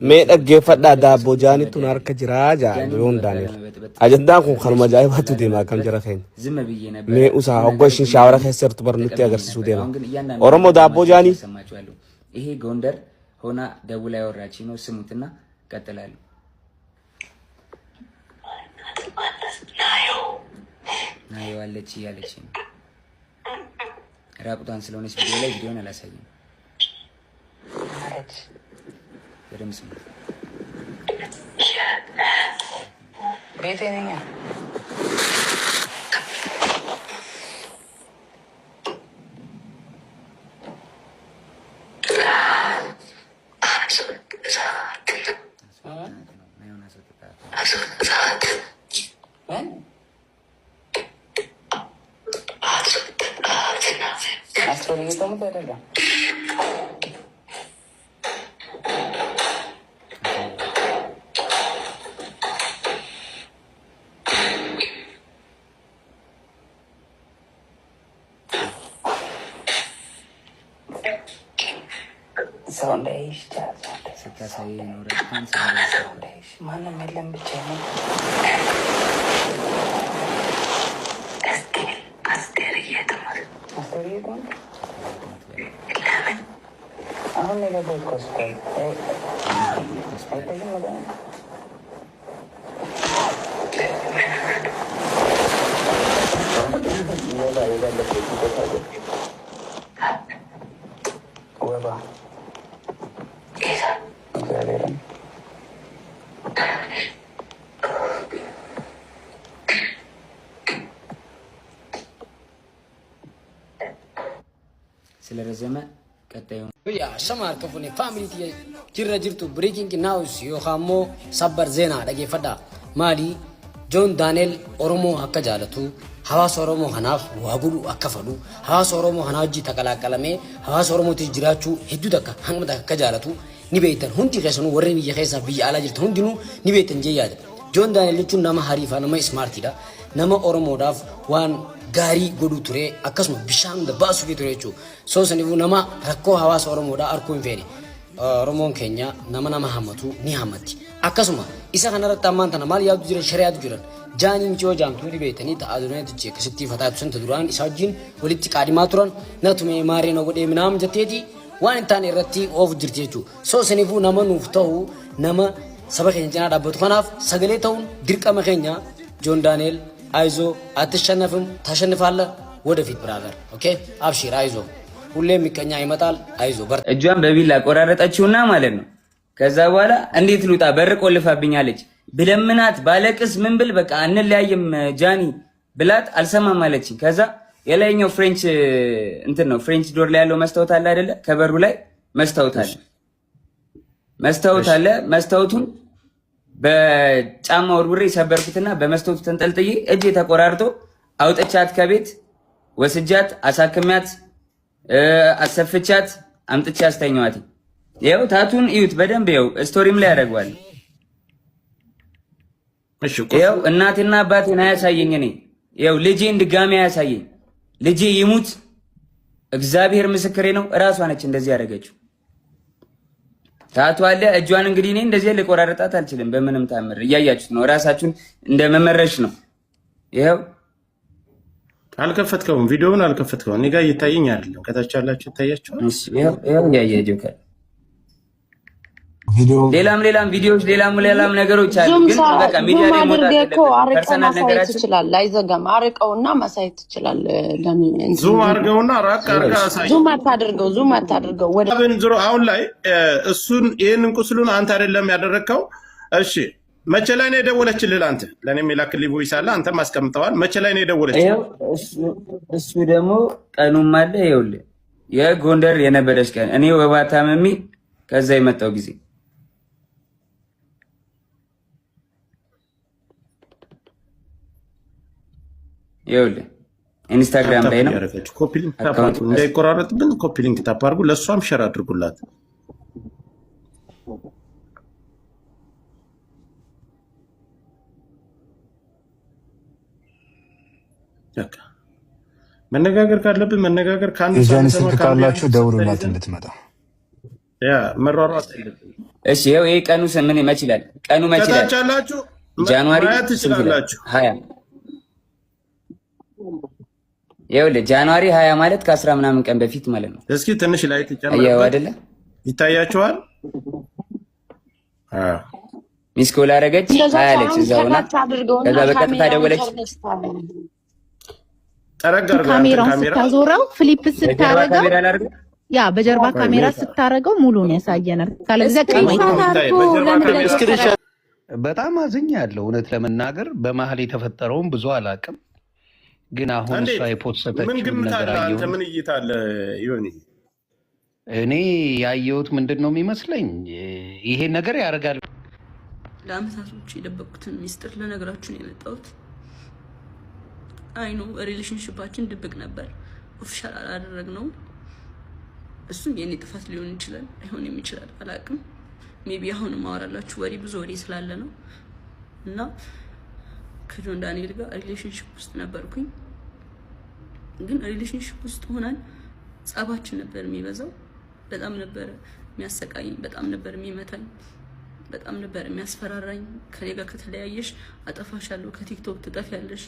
Mee dhaggeeffadhaa daabboo jaanitu harka jiraa yoon Daani'el. Ajandaan kun kanuma ajaa'ibaatu deema akkam jira keenya. Mee usaa hoggooshin shaawara keessatti barnutti agarsiisuu deema. Oromoo daabboo jaanii. ይሄ ጎንደር ሆና ደውላ ያወራችኝ ነው። ስሙትና ቀጥላሉ። ናዮ አለች ያለች ነው። ራቁቷን ስለሆነች ቪዲዮ ላይ ቪዲዮን አላሳየም። አለች በደምብ ስሙ። ቤቴኛ Soundish, ስታሳይ ነው ረካን soundish ማንም የለም ብቻ ነው አሁን ነገር በኮስኮል አይተኝ ማለት ነው ወባ ስለረዘመ ቀጣዩ ያ ሸማር ከፉኔ ፋሚሊ ጅራ ጅርቱ ብሬኪንግ ናውስ ዮሃሞ ሰበር ዜና ደገፈዳ ማሊ ጆን ዳንኤል ኦሮሞ አከ ጃለቱ ሐዋስ ኦሮሞ ሐናፍ ዋጉሉ አከፈሉ ሐዋስ ኦሮሞ ሐናጂ ተቀላቀለሜ ሐዋስ ኦሮሞ ትጅራቹ ሄዱ ተካ ሐንመታ ከጃለቱ ኒቤተን ሁንዲ ከሰኑ ወሬ ይየኸሳ ቢያላ ጅርቱ ሁንዲኑ ኒቤተን ጀያደ ጆን ዳንኤል ቹ ነማ ሐሪፋ ነማ ስማርቲዳ ነማ ኦሮሞ ዳፍ ዋን ጋሪ ጎዱ ቱሬ አከስሙ ቢሻን ደባሱ ቢቱሬቹ ሶስኒቡ ነማ ረኮ ሐዋስ ኦሮሞ ዳ አርኩ ኢንፌሪ ኦሮሞን ኬኛ ነማ ሐመቱ ኒ ሐመቲ አከስሙ ኢሳ ከነረታ ማንተና ማል ያዱ ጅረ ሸሪዓቱ ጅረን ጃኒን ጆ ጃምቱ ዲቤተኒ ታአዱነ ትቼ ከስቲ ፈታቱ ሰንተ ዱራን ኢሳጂን ወሊቲ ቃዲማ ቱራን ነቱሜ ማሬ ነው ወዴ ምናም ጀቴቲ ዋን ታኔ ረቲ ኦፍ ጅርቴቹ ሶስኒቡ ነማ ኑፍተው ነማ ሰበከኝ ጀና ዳበቱ ከናፍ ሰገሌተውን ድርቀመ ኬኛ ጆን ዳንኤል አይዞ አትሸነፍም ታሸንፋለህ ወደፊት ብራዘር ኦኬ አብሽር አይዞ ሁሌም ይቀኛ ይመጣል አይዞ በር እጇን በቢላ ቆራረጠችውና ማለት ነው ከዛ በኋላ እንዴት ልውጣ በር ቆልፋብኛለች ብለምናት ባለቅስ ምን ብል በቃ እንለያየም ጃኒ ብላት አልሰማም አለች ከዛ የላይኛው ፍሬንች እንትን ነው ፍሬንች ዶር ላይ ያለው መስታወት አለ አይደለ ከበሩ ላይ መስታወት አለ መስታወቱን በጫማ ወርውሬ ሰበርኩትና በመስታወቱ ተንጠልጥዬ እጄ ተቆራርጦ አውጥቻት ከቤት ወስጃት አሳክሚያት አሰፍቻት አምጥቻ አስተኛዋት ይኸው ታቱን እዩት በደንብ ይኸው ስቶሪም ላይ ያደርጋል እሺ ይኸው እናቴና አባቴን አያሳየኝ እኔ ይኸው ልጄን ድጋሚ አያሳየኝ ልጄ ይሙት እግዚአብሔር ምስክሬ ነው እራሷ ነች እንደዚህ ያደረገችው ታቱ አለ እጇን እንግዲህ እኔ እንደዚህ ልቆራረጣት አልችልም በምንም ታምር እያያችሁት ነው ራሳችሁን እንደመመረሽ ነው ይሄው አልከፈትከውም ቪዲዮውን አልከፈትከውም እኔ ጋር እየታየኝ አይደለም ከታች ያላችሁ ታያችኋል እሺ ይሄው ያያየው ከ ሌላም ቪዲዮዎች ሌላም ነገሮች አሉ ግን በቃ ሚዲያ ላይ ሞታ ፐርሰናል ነገራችን ይችላል ላይዘጋም አርቀውና ማሳየት ይችላል ለምን ዙም አርገውና ራቅ አርጋ አሳይ ዙም አታድርገው ወደ አብን ዙሮ አሁን ላይ እሱን ይሄንን ቁስሉን አንተ አይደለም ያደረከው እሺ መቼ ላይ ነው የደወለችልህ አንተ ለኔም የላክልኝ ቮይስ አለ አንተ ማስቀምጠዋል መቼ ላይ ነው የደወለችልህ እሱ ደግሞ ቀኑም አለ ይኸውልህ የጎንደር የነበረች ቀን እኔ ወባ ታመሚ ከዛ የመጣው ጊዜ ይኸውልህ ኢንስታግራም ላይ ነው ኮፒ ሊንክ ታፕ አድርጉ እንዳይቆራረጥብን ኮፒ ሊንክ ታፕ አድርጉ ለሷም ሼር አድርጉላት ያካ መነጋገር ካለብን መነጋገር ካንተ የዛን ስልክ ካላችሁ ደውሉላት እንድትመጣ ያ መሯሯጥ እሺ ይሄ ቀኑ ምን መች ይላል? ቀኑ መች ይላል? ከታቻላችሁ ጃንዋሪ ማየት ትችላላችሁ። 20 ይኸውልህ ጃንዋሪ 20 ማለት ከ10 ምናምን ቀን በፊት ማለት ነው። እስኪ ትንሽ ላይ ተጨምሩ አይደለ? ይታያችኋል? ሚስ ኮል አደረገች 20 አለች እዛውና ከዛ በቀጥታ ደወለች። ጠረጋር ካሜራውን ስታዞረው ፍሊፕ ስታረገው ያ በጀርባ ካሜራ ስታረገው ሙሉ ነው ያሳየናል። ካለዛ በጣም አዝኛለሁ እውነት ለመናገር በመሀል የተፈጠረውን ብዙ አላውቅም፣ ግን አሁን እሷ የፖስተችው ነገር አየሁ። ምን እይታ አለ ይሆን? እኔ ያየሁት ምንድን ነው የሚመስለኝ ይሄ ነገር ያደርጋል። ለአመታቶች የደበቁትን ሚስጥር ለነገራችሁ ነው የመጣሁት። አይ ነው ሪሌሽንሺፓችን ድብቅ ነበር፣ ኦፊሻል አላደረግነውም። እሱም የኔ ጥፋት ሊሆን ይችላል አይሆንም ይችላል አላውቅም። ሜቢ አሁን ማወራላችሁ ወሬ ብዙ ወሬ ስላለ ነው። እና ከጆን ዳንኤል ጋር ሪሌሽንሺፕ ውስጥ ነበርኩኝ፣ ግን ሪሌሽንሺፕ ውስጥ ሆነን ጸባችን ነበር የሚበዛው። በጣም ነበር የሚያሰቃይኝ፣ በጣም ነበር የሚመታኝ፣ በጣም ነበር የሚያስፈራራኝ። ከኔ ጋር ከተለያየሽ አጠፋሻለሁ፣ ከቲክቶክ ትጠፊያለሽ፣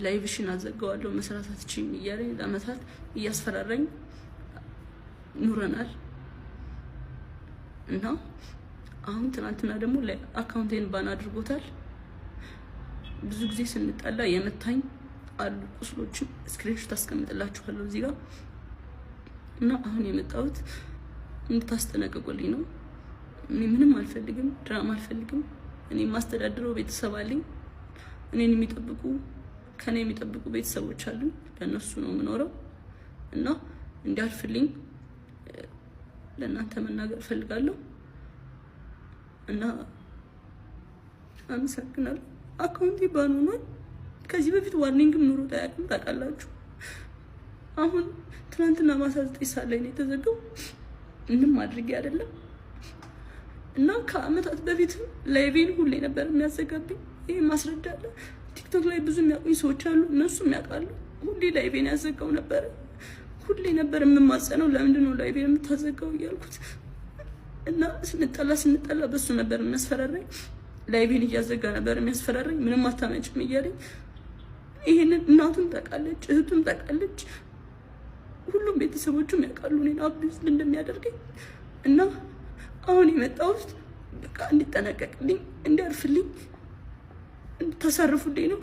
ላይቭሽን አዘጋዋለሁ፣ መስራት አትችይም እያለኝ ለአመታት እያስፈራራኝ ኑረናል። እና አሁን ትናንትና ደግሞ ላይ አካውንቴን ባን አድርጎታል። ብዙ ጊዜ ስንጣላ የመታኝ አሉ ቁስሎችን ስክሪንሾት አስቀምጥላችኋለሁ እዚህ ጋር። እና አሁን የመጣሁት እንድታስጠነቅቁልኝ ነው። እኔ ምንም አልፈልግም፣ ድራማ አልፈልግም። እኔ የማስተዳድረው ቤተሰብ አለኝ፣ እኔን የሚጠብቁ ከኔ የሚጠብቁ ቤተሰቦች አሉ። ለእነሱ ነው የምኖረው እና እንዲያልፍልኝ ለእናንተ መናገር ፈልጋለሁ። እና አመሰግናለሁ። አካውንቴ ባን ሆኗል። ከዚህ በፊት ዋርኒንግም ኑሮ ታያቅም ታውቃላችሁ። አሁን ትናንትና ማታ 9 ሰዓት ላይ ነው የተዘጋው። ምንም አድርጌ አይደለም። እና ከአመታት በፊት ላይቬን ሁሌ ነበር የሚያዘጋብኝ። ይሄ ማስረጃ አለ። ቲክቶክ ላይ ብዙ የሚያውቁኝ ሰዎች አሉ፣ እነሱም ያውቃሉ። ሁሌ ላይቬን ያዘጋው ነበር። ሁሌ ነበር የምማጸነው፣ ለምንድን ነው ላይቬን የምታዘጋው እያልኩት። እና ስንጠላ በሱ ነበር የሚያስፈራራኝ። ላይቬን እያዘጋ ነበር የሚያስፈራራኝ። ምንም አታመጭም እያለኝ። ይሄንን እናቱም ታውቃለች፣ እህቱም ታውቃለች፣ ሁሉም ቤተሰቦቹም ያውቃሉ እኔን አቢዩዝ እንደሚያደርገኝ። እና አሁን የመጣሁት በቃ እንዲጠነቀቅልኝ፣ እንዲያርፍልኝ፣ እንድታሳርፉልኝ ነው።